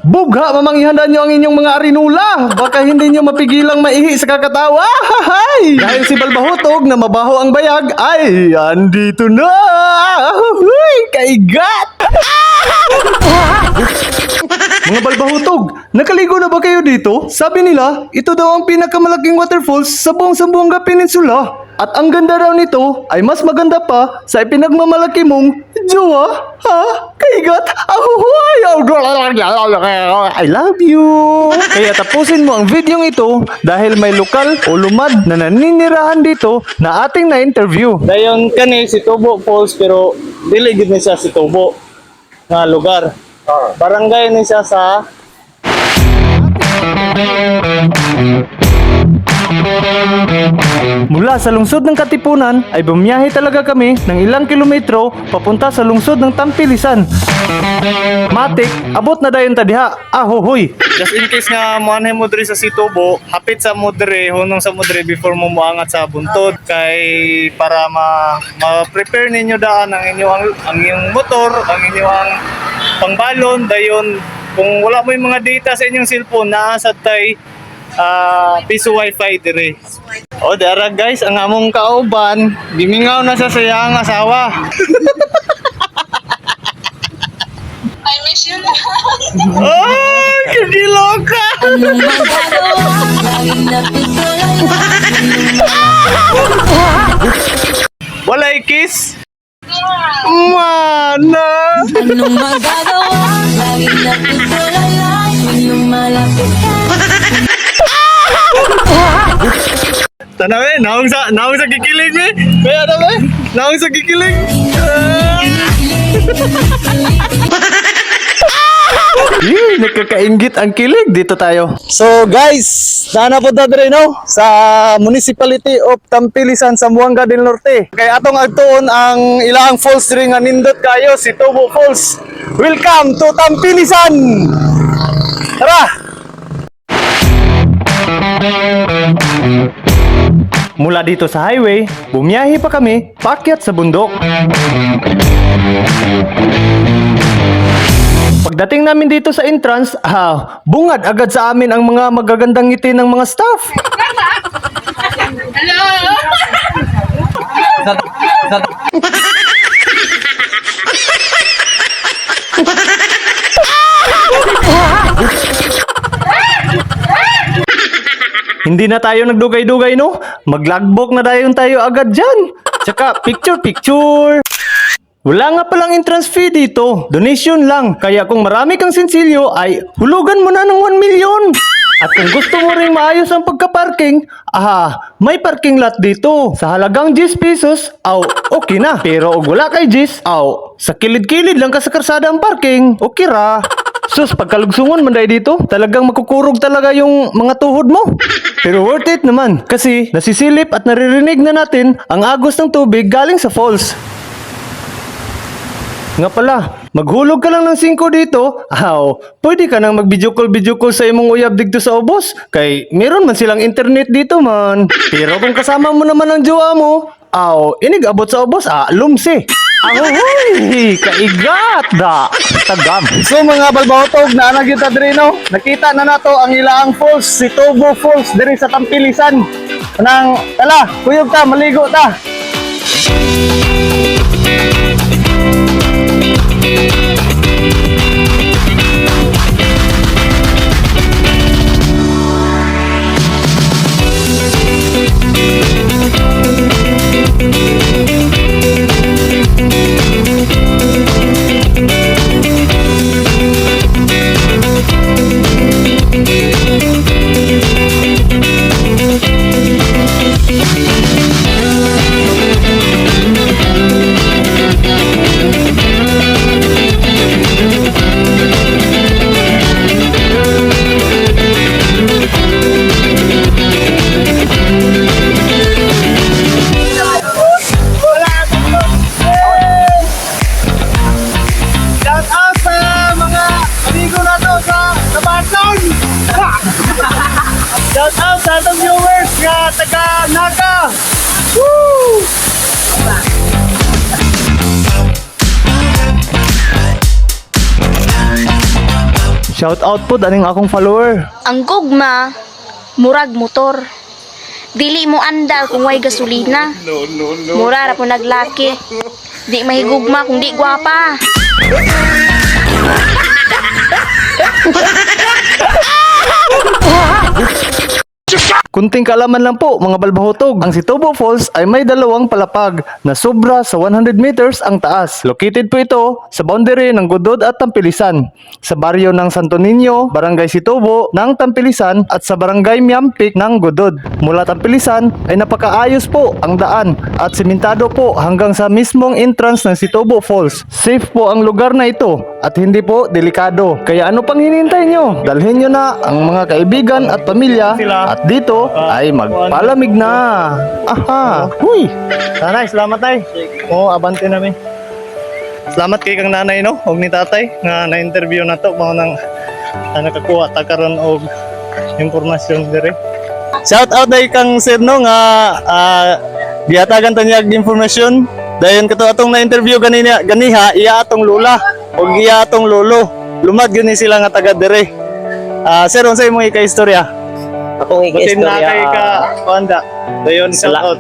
Bugha, mamang ihanda nyo ang inyong mga arinula. Baka hindi nyo mapigilang maihi sa kakatawa. Hahay! Dahil si Balbahutog na mabaho ang bayag, ay, andito na! Huy, kaigat! Mga Balbahutog, nakaligo na ba kayo dito? Sabi nila, ito daw ang pinakamalaking waterfalls sa buong Zamboanga Peninsula. At ang ganda daw nito ay mas maganda pa sa ipinagmamalaki mong jowa. Ha? Kaigat? Ahoy! I love you! Kaya tapusin mo ang videong ito dahil may lokal o lumad na naninirahan dito na ating na-interview. Dayon kani si Tubo Falls pero dili gid ni siya si Tubo nga lugar. Barangay ni siya sa Mula sa lungsod ng Katipunan ay bumiyahe talaga kami ng ilang kilometro papunta sa lungsod ng Tampilisan. Matik, abot na dayon tadiha. Ahoy! just in case nga moanay mo diri sa Situbo, hapit sa mo diri, hunong sa mo diri before mo moangat sa buntod kay para ma-prepare ninyo daan ang inyong motor, ang inyong pangbalon dayon kung wala mo yung mga data sa inyong cellphone naa sa tay piso wifi dire. O dara guys, ang among kauban gimingaw na sa sayang asawa. I miss you na. Ay, kadiloka. Anong magagawa? Laging napituloy Walay kiss. Mana. Anong magagawa? Laging napituloy lang yung malapit ka. Tanawe, naong sa kikilig eh. Kaya na ba? Naong sa kikilig. Nakakaingit ang kilig. Dito tayo. So guys, sana po dre no sa Municipality of Tampilisan, Zamboanga del Norte. Kay atong agtuon ang ilang falls diri nga nindot kayo si Tubo Falls. Welcome to Tampilisan. Tara. Mula dito sa highway, bumiyahe pa kami paakyat sa bundok. Pagdating namin dito sa entrance, bungad agad sa amin ang mga magagandang ngiti ng mga staff. Hindi na tayo nagdugay-dugay, no? Maglagbok na tayo agad dyan. Tsaka, picture. Wala nga palang entrance fee dito. Donation lang. Kaya kung marami kang sensilyo, ay hulugan mo na ng 1 million. At kung gusto mo ring maayos ang pagka-parking, may parking lot dito. Sa halagang 10 pesos, okay na. Pero kung wala kay 10, sa kilid-kilid lang ka sa karsada ang parking, okay ra. Sus, pagkalugsungon man dahil dito, talagang makukurog talaga yung mga tuhod mo. Pero worth it naman, kasi nasisilip at naririnig na natin ang agos ng tubig galing sa falls. Nga pala, maghulog ka lang ng 5 dito, pwede ka nang mag-video call sa imong uyab digto sa ubos, kay meron man silang internet dito man. Pero kung kasama mo naman ang jowa mo, inig abot sa ubos, lumsi. Ahoy! Kaigat da! Tagam! So mga Balbahutog na kita diri no. Nakita na nato ang ilang falls, si Tubo Falls diri sa Tampilisan. Nang tala, kuyog ta, maligo ta. Shout out sa atong viewers nga taga Naga. Woo! Shout out po daning akong follower. Ang gugma, murag motor. Dili mo andal kung way gasolina. Mura ra po naglaki. Di mahigugma kung di gwapa. Kunting kaalaman lang po mga balbahutog. Ang Sitobo Falls ay may dalawang palapag na sobra sa 100 meters ang taas. Located po ito sa boundary ng Godod at Tampilisan, sa baryo ng Santo Niño, Barangay Sitobo ng Tampilisan at sa Barangay Miampik ng Godod. Mula Tampilisan ay napakaayos po ang daan at simentado po hanggang sa mismong entrance ng Sitobo Falls. Safe po ang lugar na ito at hindi po delikado. Kaya ano pang hinihintay nyo? Dalhin nyo na ang mga kaibigan at pamilya at dito ay magpalamig na. Aha. Huy. Nanay, salamat tay. Oo, abante namin. Salamat kay kang nanay no, og ni tatay nga na-interview na to mao nang nakakuha ta karon og impormasyon dire. Shout out day kang sir no nga gihatagan ta niya og impormasyon. Dayon kato atong na-interview ganiha iya atong lula og iya atong lolo. Lumad gyud ni sila nga taga dire. Sir, unsay imong ika-istorya? Akong Butin na kay ikistorya, ka kuanda. Dayon shout out.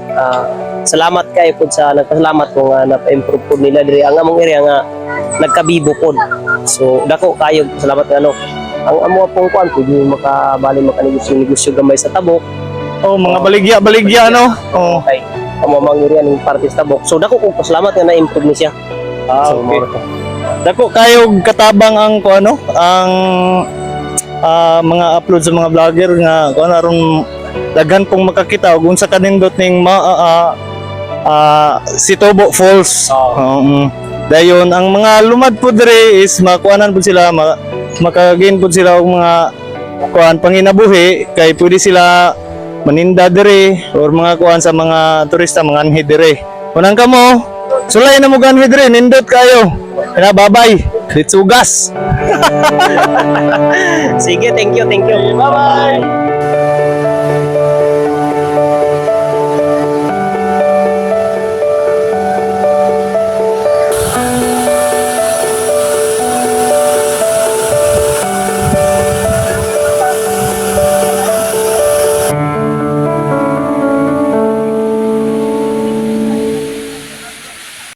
salamat kayo po sa nagpasalamat ko nga napa-improve po nila diri ang among area nga nagkabibo po. So dako kayo salamat nga ano. Ang amo pong kuan pud makabali makanegosyo gamay sa tabok. Oh, mga baligya no. Oh. Okay. Amo mang area ning parte sa tabok. So dako ko pasalamat nga na-improve ni siya. So, Okay. mao to. Dako kayo katabang ang kuano, ang mga upload sa mga vlogger nga kuan aron daghan pong makakita ug unsa kanindot ning Sitobo Falls. Dayon ang mga lumad po dire is makuanan po sila makagain po sila og mga kuan panginabuhi kay pwede sila maninda dire or mga kuan sa mga turista mga anhi dire. Kunang kamo sulay na mo ganhi dire nindot kayo. Kaya bye-bye. Ditsugas. Sige, thank you. Bye-bye.